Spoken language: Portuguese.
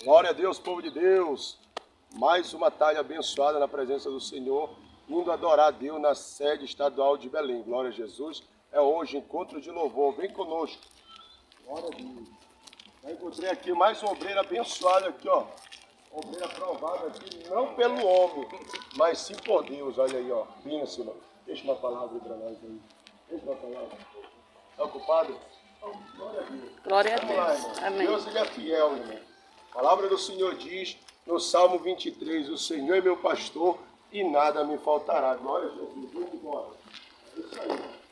Glória a Deus, povo de Deus. Mais uma tarde abençoada na presença do Senhor, indo adorar a Deus na sede estadual de Belém. Glória a Jesus. É hoje encontro de louvor. Vem conosco. Glória a Deus. Já encontrei aqui mais uma obreira abençoada aqui, ó. Obreira aprovada aqui, não pelo homem, mas sim por Deus. Olha aí, ó. Pensa, mano. Deixa uma palavra para nós aí. Deixa uma palavra. Está ocupado? Glória a Deus. Glória a Vamos lá, Deus. irmão. Amém. Deus ele é fiel, irmão. A palavra do Senhor diz no Salmo 23, o Senhor é meu pastor e nada me faltará. Glória a Jesus. Vamos embora. É isso aí.